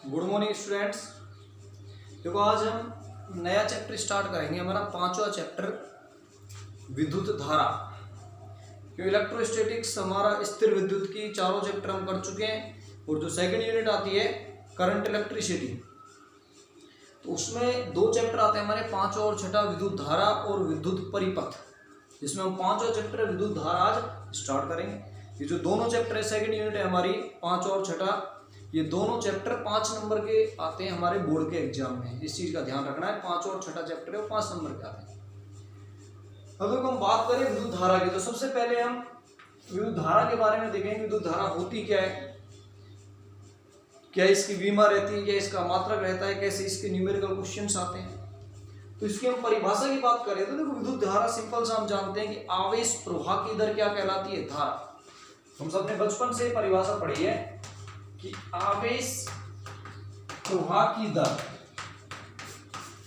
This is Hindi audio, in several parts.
Good morning students. देखो आज हम नया चैप्टर स्टार्ट करेंगे। हमारा 5वां चैप्टर विद्युत धारा। क्यों इलेक्ट्रोस्टैटिक्स हमारा स्थिर विद्युत की चारों चैप्टर हम कर चुके हैं और जो सेकंड यूनिट आती है करंट इलेक्ट्रिसिटी, तो उसमें दो चैप्टर आते हैं हमारे, 5वां और 6वां, विद्युत धारा और विद्युत परिपथ, जिसमें हम 5वां चैप्टर विद्युत धारा आज स्टार्ट करेंगे। ये जो दोनों चैप्टर है सेकंड यूनिट है हमारी 5वां और 6वां, ये दोनों चैप्टर 5 नंबर के आते हैं हमारे बोर्ड के एग्जाम में। इस चीज का ध्यान रखना है, 5वां और 6वां चैप्टर है वो 5 नंबर के आते हैं। अगर हम बात करें विद्युत धारा की, तो सबसे पहले हम विद्युत धारा के बारे में देखेंगे। विद्युत धारा होती क्या है, क्या इसकी विमा रहती है, क्या इसका मात्रक रहता है, कैसे इसके न्यूमेरिकल क्वेश्चंस आते हैं। तो इसकी हम परिभाषा की बात करें तो देखो, विद्युत धारा सिंपल सा हम जानते हैं कि आवेश प्रवाह की दर क्या कहलाती है, धारा। हम सबने बचपन से परिभाषा पढ़ी है कि आवेश प्रवाह की दर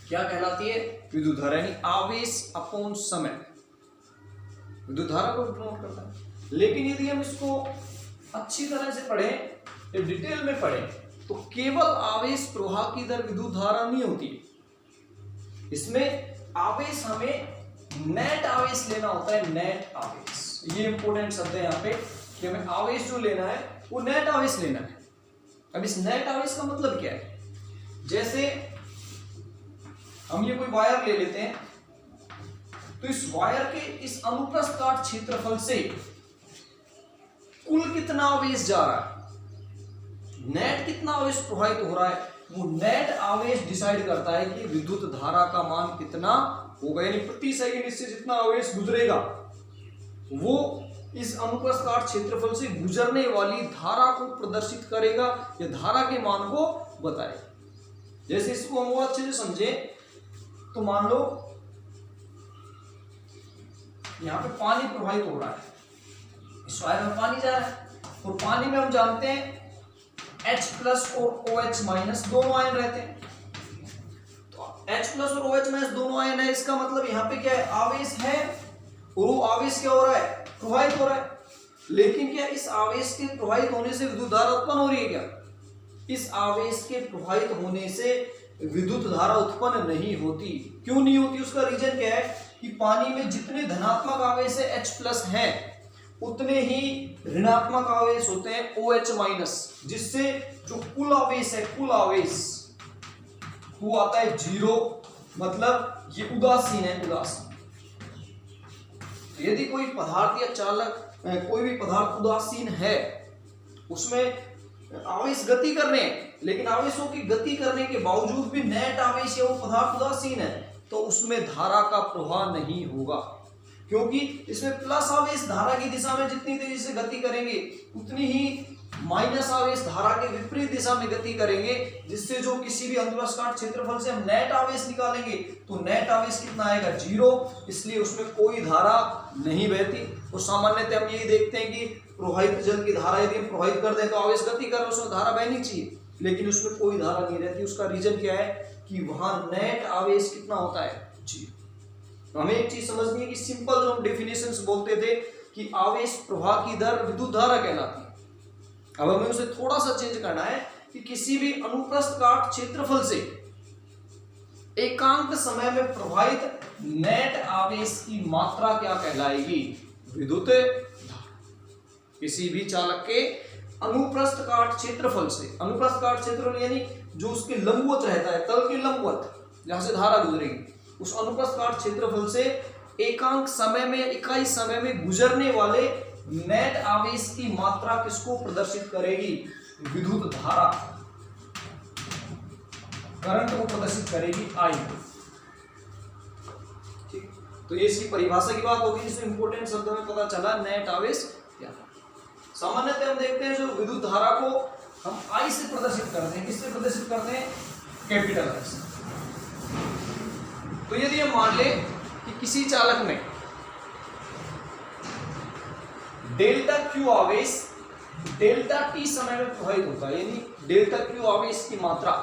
क्या कहलाती है, विद्युत धारा, यानी आवेश अपॉन समय विद्युत धारा को प्रमोट करता है। लेकिन यदि हम इसको अच्छी तरह से पढ़ें, डिटेल में पढ़ें, तो केवल आवेश प्रवाह की दर विद्युत धारा नहीं होती। इसमें आवेश हमें नेट आवेश लेना होता है, नेट आवेश। ये इंपॉर्टेंट शब्द है यहाँ पे कि हमें आवेश जो लेना है वो नेट आवेश लेना है। अब इस नेट आवेश का मतलब क्या है, जैसे हम ये कोई वायर ले लेते हैं, तो इस वायर के इस अनुप्रस्थ काट क्षेत्रफल से कुल कितना आवेश जा रहा है, नेट कितना आवेश प्रवाहित हो रहा है, वो नेट आवेश डिसाइड करता है कि विद्युत धारा का मान कितना होगा। यानी प्रति सेकंड इससे जितना आवेश गुजरेगा वो इस अनुप्रस्थ काट क्षेत्रफल से गुजरने वाली धारा को प्रदर्शित करेगा या धारा के मान को बताएगा। जैसे इसको हम और अच्छे से समझे तो मान लो यहां पे पानी प्रवाहित हो रहा है, इस वायर में पानी जा रहा है, और पानी में हम जानते हैं H प्लस और OH माइनस दोनों आयन रहते हैं। तो H प्लस और OH माइनस दोनों आयन है, इसका मतलब यहाँ पे क्या है, आवेश है, और वो आवेश क्या हो रहा है, प्रवाहित हो रहा है। लेकिन क्या इस आवेश के प्रवाहित होने से विद्युत धारा उत्पन्न हो रही है क्या? इस आवेश के प्रवाहित होने से विद्युत धारा उत्पन्न नहीं होती। क्यों नहीं होती, उसका रीजन क्या है कि पानी में जितने धनात्मक आवेश है H प्लस है, उतने ही ऋणात्मक आवेश होते हैं OH माइनस, जिससे जो कुल आवेश है, कुल आवेश वो आता है 0, मतलब ये उदासीन है, उदासीन। यदि कोई पदार्थ या चालक, कोई भी पदार्थ उदासीन है, उसमें आवेश गति कर रहे हैं, लेकिन आवेशों की गति करने के बावजूद भी नेट आवेश या वो पदार्थ उदासीन है, तो उसमें धारा का प्रवाह नहीं होगा। क्योंकि इसमें प्लस आवेश धारा की दिशा में जितनी तेजी से गति करेंगे, उतनी ही माइनस आवेश धारा के विपरीत दिशा में गति करेंगे, जिससे जो किसी भी अनुप्रस्थ काट क्षेत्रफल से हम नेट आवेश निकालेंगे तो नेट आवेश कितना आएगा, 0। इसलिए उसमें कोई धारा नहीं बहती। और सामान्यतः हम यही देखते हैं कि प्रवाहित जल की धारा यदि हम प्रवाहित कर दें तो आवेश गति कर, उसमें धारा बहनी चाहिए, लेकिन उसमें कोई धारा नहीं रहती। उसका रीजन क्या है कि वहां नेट आवेश कितना होता है, 0। हमें एक चीज समझनी है कि सिंपल जो हम डेफिनेशंस बोलते थे कि आवेश प्रवाह की दर विद्युत धारा कहलाती है, अब हमें उसे थोड़ा सा चेंज करना है कि किसी भी अनुप्रस्थ काट क्षेत्रफल से एकांक समय में प्रवाहित नेट आवेश की मात्रा क्या कहलाएगी, विद्युत धारा। किसी भी चालक के अनुप्रस्थ काट क्षेत्रफल से, अनुप्रस्थ काट क्षेत्रफल यानी जो उसके लंबवत रहता है, तल के लंबवत जहां से धारा गुजरेगी, उस अनुप्रस्थ काट क्षेत्रफल से एकांक समय में, इकाई समय में गुजरने वाले नेट आवेश की मात्रा किसको प्रदर्शित करेगी, विद्युत धारा, करंट को प्रदर्शित करेगी, I। ठीक, तो ये इसकी परिभाषा की बात होगी, जिसमें इंपॉर्टेंट शब्द में पता चला नेट आवेश क्या। सामान्यतः हम देखते हैं जो विद्युत धारा को हम I से प्रदर्शित करते हैं, किससे प्रदर्शित करते हैं, कैपिटल I से। तो यदि हम मान ले कि किसी चालक में डेल्टा Q आवेश डेल्टा T समय में प्रवाहित होता है, यानी डेल्टा Q आवेश की मात्रा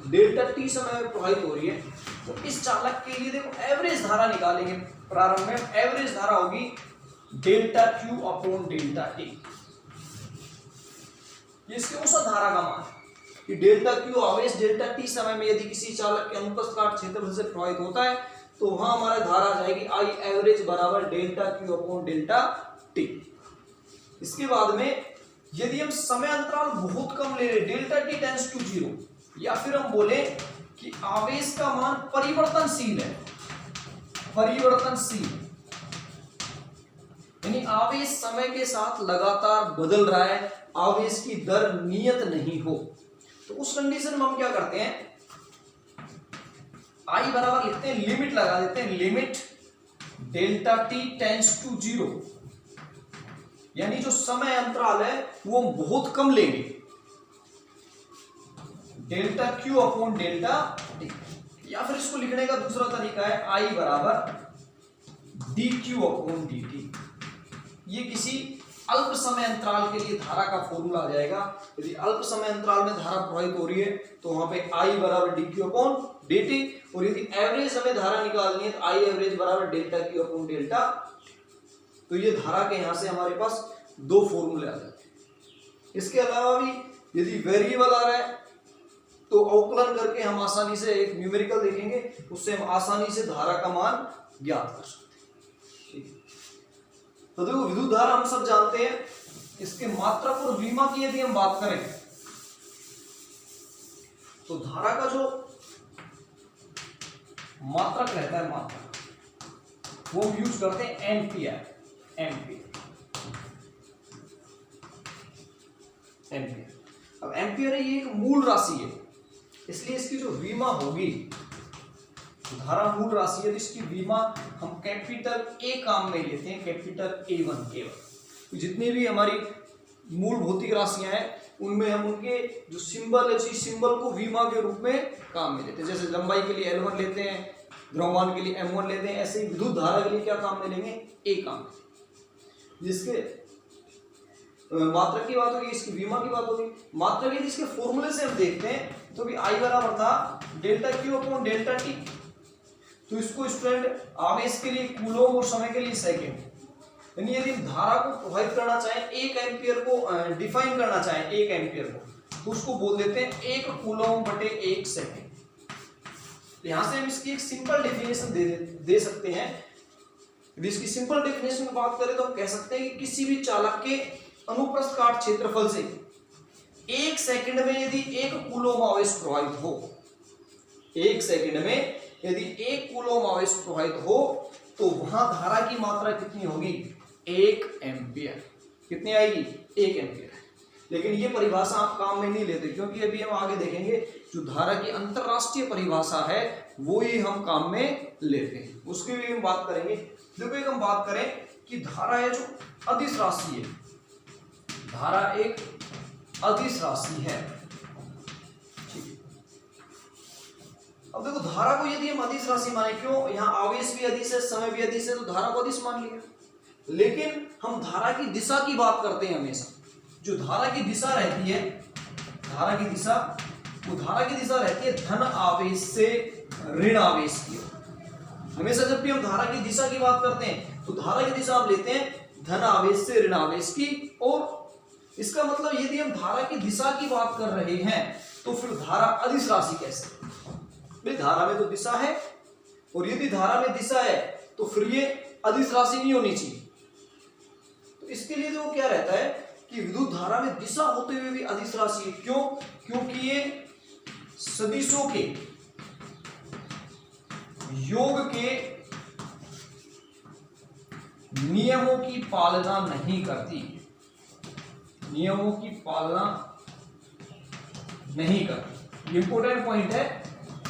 डेल्टा T समय में प्रवाहित हो रही है, तो इस चालक के लिए देखो एवरेज धारा निकालेंगे। प्रारंभ में एवरेज धारा होगी delta Q upon delta T, ये इसकी औसत धारा का मान है। कि डेल्टा क्यू आवेश डेल्टा टी समय में यदि किसी चालक के अनुप्रस्थ काट क्षेत्रफल से प्रभावित होता है तो वहां हमारा धारा आ जाएगी आई एवरेज बराबर delta Q upon delta T. इसके बाद में यदि हम समय अंतराल बहुत कम ले रहे, डेल्टा टी टेंड्स टू 0, या फिर हम बोले कि आवेश का मान परिवर्तनशील है, परिवर्तनशील यानी आवेश समय के साथ लगातार बदल रहा है, आवेश की दर नियत नहीं हो, तो उस कंडीशन में हम क्या करते हैं, आई बराबर लिखते हैं, लिमिट लगा देते हैं, limit delta T tends to 0, यानी जो समय अंतराल है वो हम बहुत कम लेंगे, delta Q upon delta T. या फिर इसको लिखने का दूसरा तरीका है आई बराबर D Q upon D T. ये किसी अल्प समय अंतराल के लिए धारा का फॉर्मूला आ जाएगा। यदि अल्प समय अंतराल में धारा प्रवाहित हो रही है तो वहां पे आई बराबर D Q upon D T, और यदि एवरेज हमें धारा निकालनी है तो आई एवरेज बराबर डेल्टा क्यू अपॉन डेल्टा। तो ये धारा के यहां से हमारे पास दो फॉर्मूले आ जाते हैं। इसके अलावा भी यदि वेरिएबल आ रहा है तो अवकलन करके हम आसानी से एक न्यूमेरिकल देखेंगे, उससे हम आसानी से धारा का मान ज्ञात कर सकते हैं। ठीक है, तो देखो विद्युत धारा हम सब जानते हैं, इसके मात्रक और विमा की यदि हम बात करें तो धारा का जो मात्रक रहता है, मात्रक वो हम यूज करते हैं एम्पियर। अब एम्पियर ये एक मूल राशि है, इसलिए इसकी जो विमा होगी, धारा मूल राशि है तो इसकी विमा हम कैपिटल ए काम में लेते हैं, कैपिटल A1 केवल। जितनी भी हमारी मूल भौतिक राशियां हैं उनमें हम उनके जो सिंबल है उसी सिंबल को विमा के रूप में काम में लेते हैं। जैसे लंबाई के लिए L1 लेते हैं, द्रव्यमान के लिए M1 लेते हैं, ऐसे ही विद्युत धारा के लिए क्या काम में लेंगे, ए काम। जिसके मात्रक की बात होगी, इसकी विमा की बात होगी। मात्रक यदि इसके फॉर्मूले से हम देखते हैं तो भी आई बराबर था delta Q upon delta T. तो इसको स्टूडेंट आवेश के लिए कूलोम और समय के लिए सेकेंड, यानी यदि हम धारा को प्रभावित करना चाहें, एक एम्पियर को डिफाइन करना चाहें, एक एम्पियर को, तो उसको बोल देते हैं एक कूलोम बटे एक सेकेंड। यहां से हम इसकी एक सिंपल डेफिनेशन दे सकते हैं। यदि इसकी सिंपल डेफिनेशन की बात करें तो हम कह सकते हैं कि किसी भी चालक के अनुप्रस्थ काट क्षेत्रफल से एक सेकंड में यदि एक कूलोम आवेश प्रवाहित हो, एक सेकंड में यदि एक कूलोम आवेश प्रवाहित हो तो वहां धारा की मात्रा कितनी होगी, 1 एम्पियर। कितनी आएगी, 1 एम्पियर। लेकिन ये परिभाषा आप काम में नहीं लेते, क्योंकि अभी हम आगे देखेंगे जो धारा की अंतरराष्ट्रीय परिभाषा है वो ही हम काम में लेते हैं, उसकी भी हम बात करेंगे। देखो एक हम बात करें कि धारा है जो अदिश राशि है, धारा एक अदिश राशि है। अब देखो धारा को यदि हम अदिश राशि माने, क्यों, यहाँ आवेश भी अदिश है, समय भी अदिश है, तो धारा को अदिश मान लिया। लेकिन हम धारा की दिशा की बात करते हैं हमेशा। जो धारा की दिशा रहती है, धारा की दिशा, वो धारा की दिशा रहती है धन आवेश से ऋण आवेश की। हमेशा जब भी हम धारा की दिशा की बात करते हैं तो धारा की दिशा आप लेते हैं धन आवेश से ऋण आवेश की। और इसका मतलब यदि हम धारा की दिशा की बात कर रहे हैं तो फिर धारा अदिश राशि कैसे, भाई धारा में तो दिशा है, और यदि धारा में दिशा है तो फिर ये अदिश राशि नहीं होनी चाहिए। तो इसके लिए तो क्या रहता है कि विद्युत धारा में दिशा होते हुए भी अदिश राशि है। क्यों, क्योंकि ये सदिशों के योग के नियमों की पालना नहीं करती, नियमों की पालना नहीं करती। इंपोर्टेंट पॉइंट है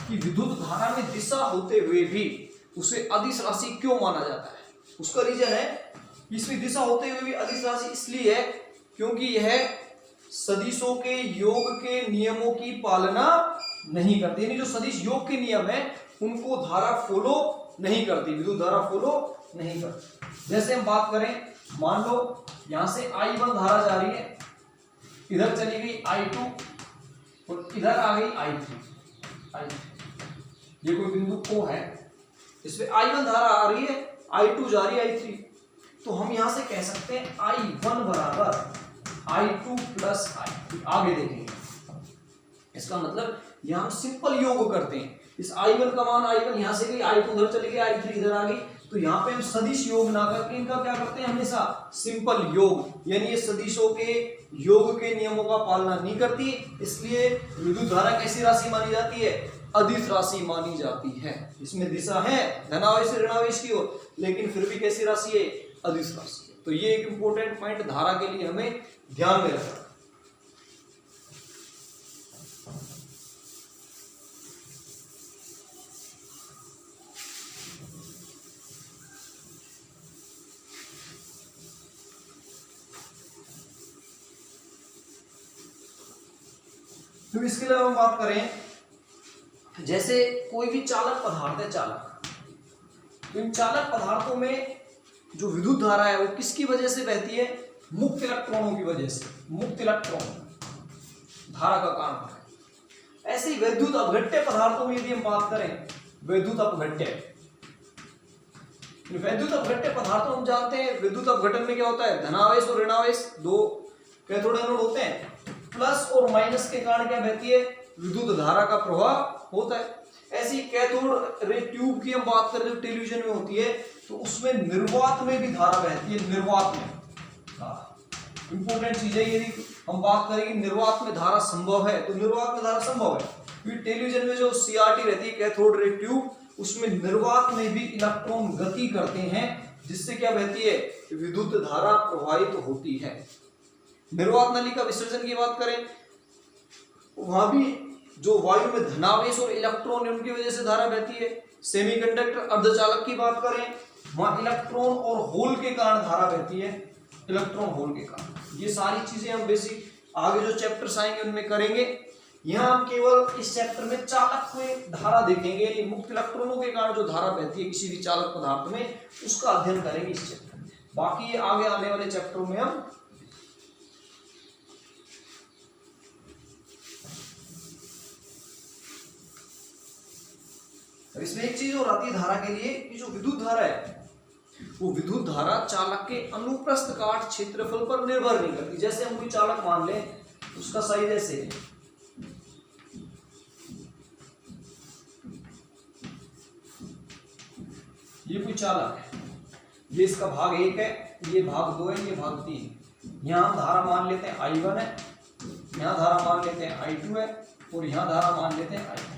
कि विद्युत धारा में दिशा होते हुए भी उसे अदिश राशि क्यों माना जाता है। उसका रीजन है, इसमें दिशा होते हुए भी अदिश राशि इसलिए है क्योंकि यह सदिशों के योग के नियमों की पालना नहीं करती, यानी जो सदिश योग के नियम है उनको धारा फॉलो नहीं करती, विद्युत धारा फॉलो नहीं करती। जैसे हम बात करें, मान लो यहां से I1 धारा जा रही है, इधर चली गई I2 और इधर आ गई I3। ये कोई बिंदु O है, इसमें I1 धारा आ रही है, I2 जा रही है I3। तो हम यहां से कह सकते हैं I1 बराबर I2 प्लस I3। आगे देखेंगे इसका मतलब यहाँ हम सिंपल योग करते हैं। इस I1 का मान I1 यहाँ से गई, I2 उधर चली गई, I3 इधर आ गई, तो यहाँ पे हम सदिश योग ना करके इनका क्या करते हैं हमेशा सिंपल योग, यानी ये सदिशों के योग के नियमों का पालना नहीं करती, इसलिए विद्युत धारा कैसी राशि मानी जाती है, अदिश राशि मानी जाती है। इसमें दिशा है धनावेश से ऋणावेश की ओर, लेकिन फिर भी कैसी राशि है, अदिश राशि है। तो ये एक इंपॉर्टेंट पॉइंट धारा के लिए हमें ध्यान में रखना। तो इसके लिए हम बात करें, जैसे कोई भी चालक पदार्थ है चालक, तो इन चालक पदार्थों में जो विद्युत धारा है वो किसकी वजह से बहती है, मुक्त इलेक्ट्रॉनों की वजह से, मुक्त इलेक्ट्रॉन धारा का कारण है। ऐसे ही विद्युत अपघट्य पदार्थों में यदि हम बात करें, विद्युत अपघट्य, विद्युत अपघट्य पदार्थों हम जानते हैं विद्युत अपघटन में क्या होता है, धनावेश और ऋणावेश दो कैथोड एनोड होते हैं, प्लस और माइनस के कारण क्या बहती है, विद्युत धारा का प्रवाह होता है। ऐसी कैथोड रे ट्यूब की हम बात करें जो टेलीविजन में होती है, तो उसमें निर्वात में भी धारा बहती है, निर्वात में इंपॉर्टेंट चीज है। यदि हम बात करें कि निर्वात में धारा संभव है, तो निर्वात में धारा संभव है, क्योंकि टेलीविजन में जो CRT रहती है कैथोड रे ट्यूब, उसमें निर्वात में भी इलेक्ट्रॉन गति करते हैं, जिससे क्या बहती है, विद्युत धारा प्रवाहित होती है। निर्वात नली का विसर्जन की बात करें, वहां भी जो वायु में धनावेश और इलेक्ट्रॉन है उनकी वजह से धारा बहती है। सेमीकंडक्टर अर्धचालक की बात करें, वहां इलेक्ट्रॉन और होल के कारण धारा बहती है, इलेक्ट्रॉन होल के कारण। ये सारी चीजें हम बेसिक आगे जो चैप्टर्स आएंगे उनमें करेंगे। यहाँ हम केवल इस चैप्टर में चालक में धारा देखेंगे, यानी मुक्त इलेक्ट्रॉनों के कारण जो धारा बहती है किसी भी चालक पदार्थ में, उसका अध्ययन करेंगे इस चैप्टर में। बाकी ये आगे आने वाले चैप्टरों में हम इसमें एक चीज और आती है धारा के लिए कि जो विद्युत धारा है वो विद्युत धारा चालक के अनुप्रस्थ काट क्षेत्रफल पर निर्भर नहीं करती। जैसे हम कोई चालक मान लें, उसका साइज ऐसे है, ये कोई चालक है, ये इसका भाग 1 है, ये भाग 2 है, ये भाग 3। यहां हम धारा मान लेते हैं I1 है, यहां धारा मान लेते हैं I2 है, और यहां धारा मान लेते हैं I3 है।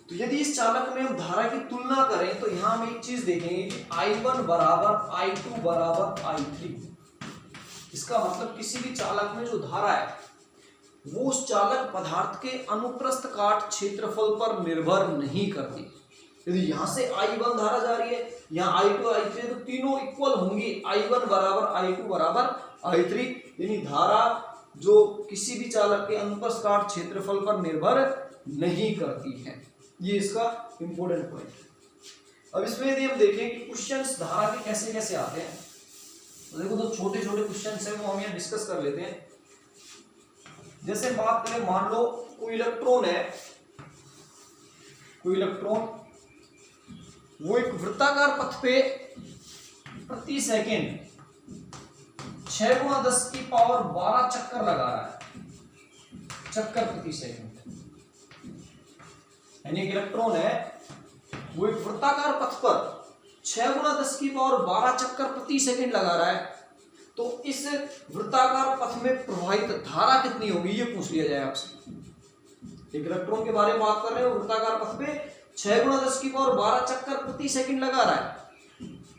तो यदि इस चालक में हम धारा की तुलना करें, तो यहां हम एक चीज देखेंगे कि I1 बराबर I2 बराबर I3। इसका मतलब किसी भी चालक में जो धारा है वो उस चालक पदार्थ के अनुप्रस्थ काट क्षेत्रफल पर निर्भर नहीं करती। यदि यहां से I1 धारा जा रही है, यहाँ I2 I3, तो तीनों इक्वल होंगी, I1 बराबर I2 बराबर I3, यानी धारा जो किसी भी चालक के अनुप्रस्थ काट क्षेत्रफल पर निर्भर नहीं करती है। ये इसका इंपॉर्टेंट पॉइंट है। अब इसमें यदि हम देखें कि क्वेश्चंस धारा के कैसे कैसे आते हैं, तो देखो तो छोटे छोटे क्वेश्चंस हैं वो हम यहाँ डिस्कस कर लेते हैं। जैसे बात करें, मान लो कोई इलेक्ट्रॉन है, कोई इलेक्ट्रॉन वो एक वृत्ताकार पथ पे प्रति सेकेंड 6 × 10⁻12 चक्कर लगा रहा है, चक्कर प्रति सेकंड। यानी एक इलेक्ट्रॉन है वो एक वृत्ताकार पथ पर 6 × 10⁻12 चक्कर प्रति सेकंड लगा रहा है, तो इस वृत्ताकार पथ में प्रवाहित धारा कितनी होगी ये पूछ लिया जाए आपसे। एक इलेक्ट्रॉन के बारे में बात कर रहे हो, वृत्ताकार पथ पे 6 × 10⁻12 चक्कर प्रति सेकंड लगा रहा है,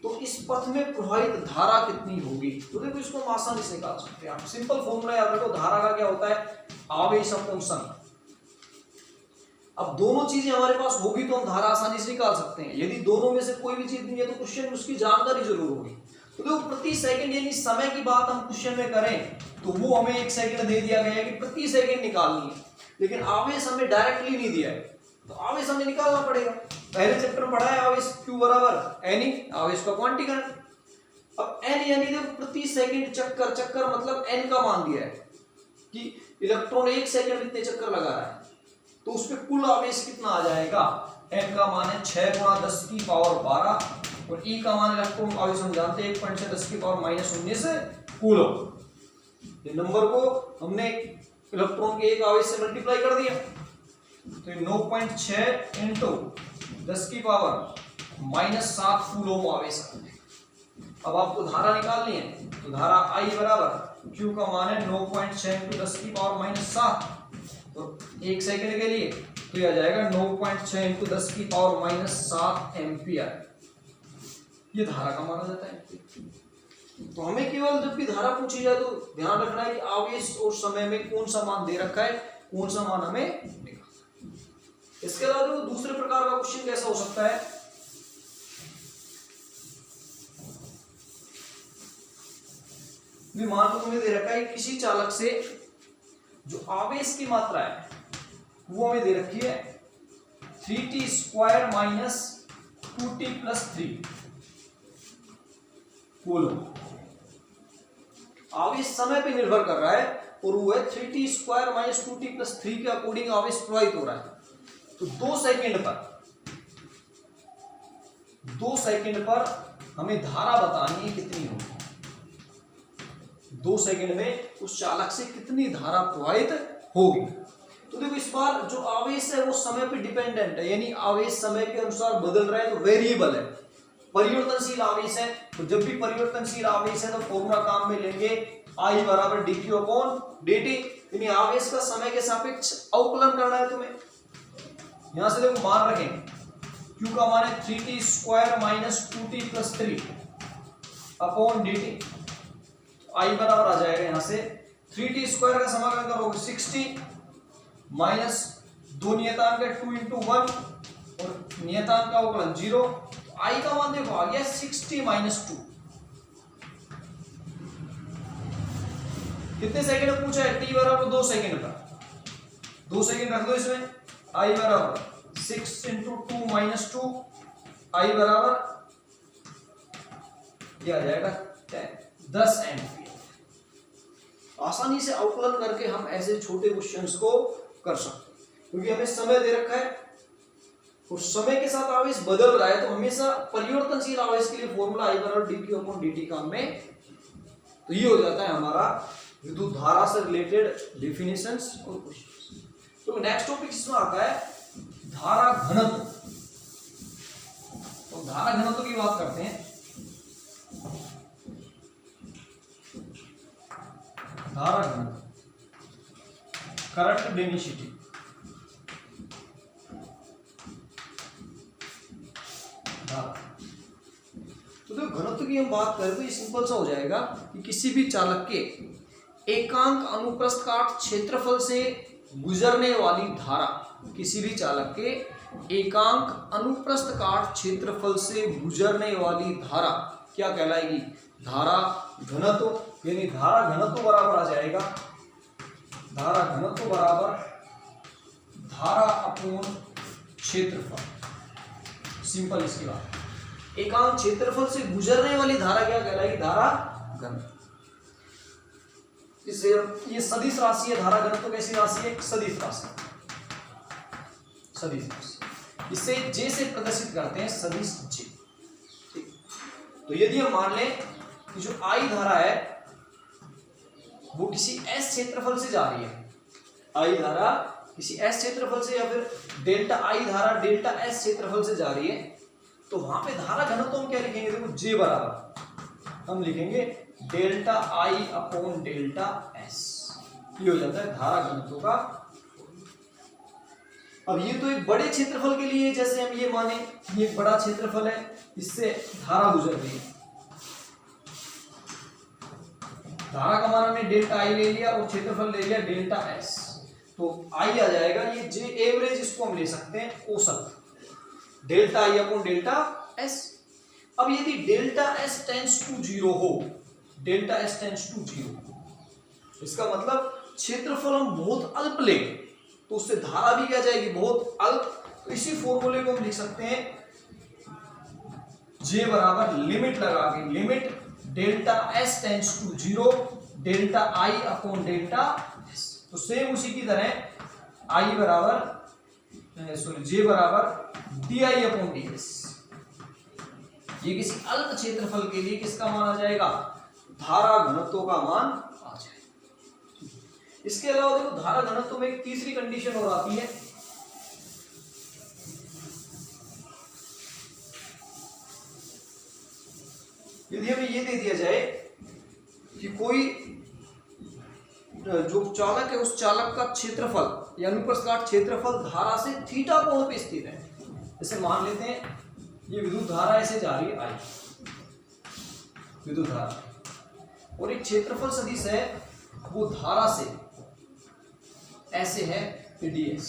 तो इस पथ में प्रवाहित धारा कितनी होगी। तो देखो इसको हम आसानी से निकाल सकते हैं। आप सिंपल फॉर्मूला याद रखो, धारा का क्या होता है, आवेश अपॉन समय। अब दोनों चीजें हमारे पास होगी तो हम धारा आसानी से निकाल सकते हैं। यदि दोनों में से कोई भी चीज नहीं है तो क्वेश्चन में उसकी जानकारी जरूर होगी। तो देखो प्रति सेकंड यानी समय की बात हम क्वेश्चन में करें तो वो हमें 1 सेकंड दे दिया गया है कि प्रति सेकंड निकालनी है, लेकिन आवेश हमें डायरेक्टली नहीं दिया है, तो आवेश हमें निकालना पड़ेगा। पहले चैप्टर में पढ़ा है आवेश Q बराबर N, आवेश का क्वांटीकरण। अब N यानी देखो प्रति सेकंड चक्कर, चक्कर मतलब N का मान दिया है कि इलेक्ट्रॉन 1 सेकंड इतने चक्कर लगा रहा है, तो उस पर कुल आवेश कितना आ जाएगा। N का मान है 6 × 10⁻12 और E का मान इलेक्ट्रॉन का आवेश हम जानते हैं 1.6 10⁻−19 कूलम। ये नंबर को हमने इलेक्ट्रॉन के एक आवेश से मल्टीप्लाई कर दिया, तो 9.6 इंटू 10 की पावर -7 कूलम आवेश आता है। अब आपको धारा निकालनी है, तो धारा I बराबर Q का मान है 9.6 इंटू 10 की पावर -7, तो 1 सेकंड के लिए तो यह आ जाएगा 9.6 इंटू 10 की पावर -7 एम्पियर। ये धारा का माना जाता है। तो हमें केवल जब भी धारा पूछी जाए तो ध्यान रखना है कि आवेश और समय में कौन सा मान दे रखा है, कौन सा मान हमें निकालना है। इसके अलावा दूसरे प्रकार का क्वेश्चन कैसा हो सकता है, मान लो हमें दे रखा है किसी चालक से जो आवेश की मात्रा है वो हमें दे रखी है 3t² - 2t + 3 कूलम। आवेश समय पे निर्भर कर रहा है और वो है 3t² - 2t + 3 के अकॉर्डिंग आवेश प्रवाहित हो रहा है। तो 2 सेकंड पर हमें धारा बतानी है कितनी होगी, 2 सेकंड में उस चालक से कितनी धारा प्रवाहित होगी। तो देखो इस बार जो आवेश है वो समय पे डिपेंडेंट है, यानी आवेश समय के अनुसार बदल रहा है, तो वेरिएबल है, परिवर्तनशील आवेश है। तो जब भी परिवर्तनशील आवेश है तो फॉर्मूला काम में लेंगे I = dQ/dt, यानी आवेश का समय के सापेक्ष अवकलन करना है तुम्हें। यहां से देखो मान रखें Q का मान है 3t² - 2t + 3 /dt। I बराबर आ जाएगा यहां से 3t² का समाकलन करोगे 60 माइनस 2 नियतांक है 2 × 1 और नियतांक का अवकलन 0। I का मान देखो आ गया 60 - 2। कितने सेकंड में पूछा है, t बराबर 2 सेकंड पर, 2 सेकंड रख दो इसमें। I बराबर 6 × 2 - 2, I बराबर ये आ जाएगा 10 एम्पियर। आसानी से अवकलन करके हम ऐसे छोटे क्वेश्चंस को कर सकते हैं, क्योंकि हमें समय दे रखा है और समय के साथ आवेश बदल रहा है, तो हमेशा परिवर्तनशील आवेश के लिए फॉर्मूला I = dQ/dt काम में। तो ये हो जाता है हमारा विद्युत धारा से रिलेटेड डेफिनेशंस और क्वेश्चंस। तो नेक्स्ट टॉपिक इसमें आता है धारा घनत्व। तो धारा घनत्व की बात करते हैं। धारा घनत्व, करंट डेंसिटी। तो देखो घनत्व की हम बात करें तो ये सिंपल सा हो जाएगा कि किसी भी चालक के एकांक अनुप्रस्थ काट क्षेत्रफल से गुजरने वाली धारा, किसी भी चालक के एकांक अनुप्रस्थ काट क्षेत्रफल से गुजरने वाली धारा क्या कहलाएगी, धारा घनत्व। यानी धारा घनत्व बराबर आ जाएगा, धारा घनत्व बराबर धारा अपॉन क्षेत्रफल। सिंपल इसकी बात, एकांक क्षेत्रफल से गुजरने वाली धारा क्या कहलाएगी, धारा घनत्व। इससे ये सदिश राशि है, धारा घनत्व कैसी राशि है, सदिश राशि, सदिश राशि। इसे जे से प्रदर्शित करते हैं, सदिश जे। ठीक, तो यदि हम मान लें कि जो I धारा है वो किसी S क्षेत्रफल से जा रही है, I धारा किसी S क्षेत्रफल से, या फिर डेल्टा I धारा डेल्टा S क्षेत्रफल से जा रही है, तो वहां पे धारा घनत्व हम क्या लिखेंगे, देखो J बराबर हम लिखेंगे डेल्टा I/डेल्टा S। ये हो जाता है धारा घनत्व का। अब ये तो एक बड़े क्षेत्रफल के लिए, जैसे हम ये माने ये एक बड़ा क्षेत्रफल है, इससे धारा गुजर रही है, धारा का मान हमने डेल्टा I ले लिया और क्षेत्रफल ले लिया डेल्टा S, तो I आ जाएगा ये J एवरेज, इसको हम ले सकते हैं औसत, डेल्टा I/डेल्टा S। अब यदि डेल्टा S टेंड्स टू 0 हो, डेल्टा S टेंड्स टू 0, इसका मतलब क्षेत्रफल हम बहुत अल्प लेंगे तो उससे धारा भी क्या जाएगी, बहुत अल्प। तो इसी फॉर्मूले को हम लिख सकते हैं J बराबर लिमिट लगा के, limit delta S tends to 0 delta I/डेल्टा S। तो सेम उसी की तरह I बराबर J बराबर DI/ds। ये किसी अल्प क्षेत्रफल के लिए किसका मान आ जाएगा, धारा घनत्व का मान आ जाएगा। इसके अलावा देखो धारा घनत्व में एक तीसरी कंडीशन और आती है, यदि हमें ये दे दिया जाए कि कोई जो चालक है उस चालक का क्षेत्रफल या अनुप्रस्थ काट क्षेत्रफल धारा से थीटा कोण पे स्थित है। जैसे मान लेते हैं ये विद्युत धारा ऐसे जा रही है आई, विद्युत धारा, और एक क्षेत्रफल सदिश है वो धारा से ऐसे है ds,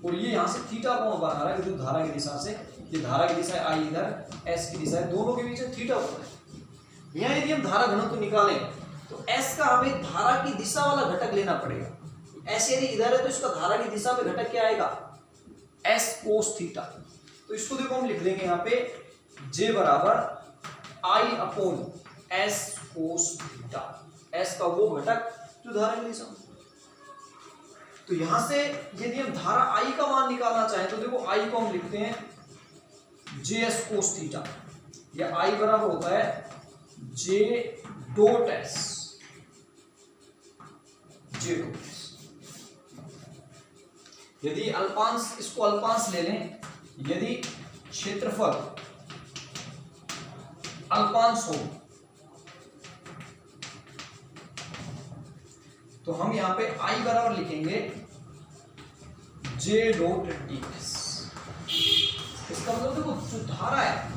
और ये यहाँ से थीटा कोण बना रहा है विद्युत धारा की दिशा से। ये धारा की दिशा है आई, इधर s की दिशा है, दोनों के बीच में थीटा कोण है। यहाँ यदि हम धारा घनत्व निकालें तो s का हमें धारा की दिशा वाला घटक लेना पड़ेगा। s यदि इधर है तो इसका धारा की दिशा में घटक क्या आएगा, s cos थीटा। तो इसको देखो हम लिख लेंगे यहाँ पे j बराबर i upon s cos theta, s का वो घटक जो धारा की दिशा में। तो यहां से यदि हम धारा I का मान निकालना चाहें तो देखो I को हम लिखते हैं js cos थीटा, या I बराबर होता है j dot s, j dot s। यदि अल्पांश, इसको अल्पांश ले लें, यदि क्षेत्रफल अल्पांश हो तो हम यहां पे I बराबर लिखेंगे j डॉट ds। इसका मतलब देखो जो धारा है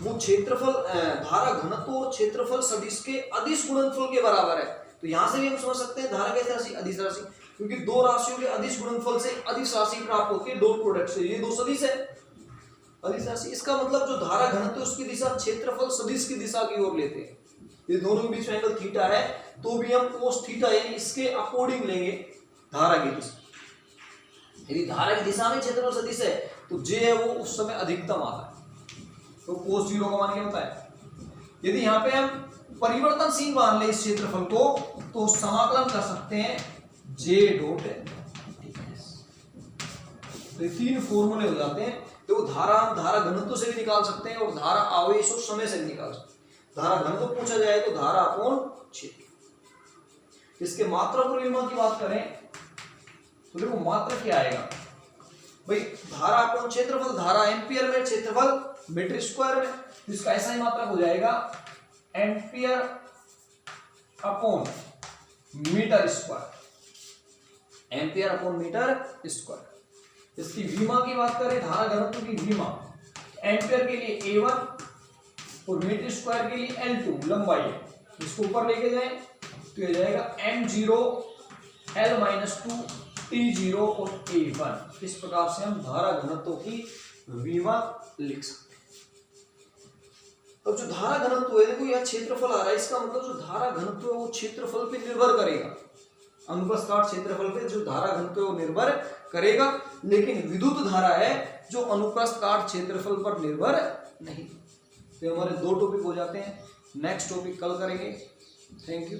वो क्षेत्रफल, धारा घनत्व और क्षेत्रफल सदिश के अदिश गुणनफल के बराबर है। तो यहां से भी हम समझ सकते हैं धारा कैसी राशि, अदिश राशि, क्योंकि दो राशियों के अदिश गुणनफल से अदिश राशि प्राप्त होती है डॉट प्रोडक्ट से। ये दो सदिश है, अदिश राशि। इसका मतलब जो धारा घनत्व उसकी दिशा क्षेत्रफल सदिश की दिशा की ओर लेते हैं। ये दोनों के बीच में एंगल थीटा है तो भी हम कोस थीटा यानी इसके अकॉर्डिंग लेंगे धारा की दिशा। यदि धारा की दिशा में क्षेत्रफल सदिश है तो j है वो उस समय अधिकतम आता है, तो कोस 0 का मान क्या होता है। यदि यहाँ पे हम परिवर्तनशील मान ले इस क्षेत्रफल को तो समाकलन कर सकते हैं j डॉट ds। तो तीन फॉर्मूले हो जाते हैं। तो धारा हम धारा घनत्व से भी निकाल सकते हैं और धारा आवेश और समय से भी निकाल सकते हैं। धारा घनत्व पूछा जाए तो धारा अपॉन क्षेत्र। इसके मात्रा और विभव की बात करें तो देखो मात्रा क्या आएगा भाई, धारा अपॉन क्षेत्रफल, धारा एम्पियर में, क्षेत्रफल मीटर स्क्वायर में, तो इसका ऐसा ही मात्रा हो जाएगा ampere upon metre square, ampere upon metre square. इसकी विमा की बात करें, धारा घनत्व की विमा एम्पियर के लिए A1 और मीटर स्क्वायर के लिए L2 लंबाई है। इसको ऊपर लेके जाए तो ये जाएगा m0 L-2 T0 और A1। इस प्रकार से हम धारा घनत्व की विमा लिख सकते हैं। अब जो धारा घनत्व है देखो यह क्षेत्रफल आ रहा है, इसका मतलब जो धारा घनत्व है वो क्षेत्रफल पे निर्भर करेगा। अनुप्रस्थ काट क्षेत्रफल पे जो धारा घनत्व है वो निर्भर करेगा, लेकिन विद्युत धारा है जो अनुप्रस्थ काट क्षेत्रफल पर निर्भर नहीं। तो हमारे दो टॉपिक हो जाते हैं, नेक्स्ट टॉपिक कल करेंगे। Thank you.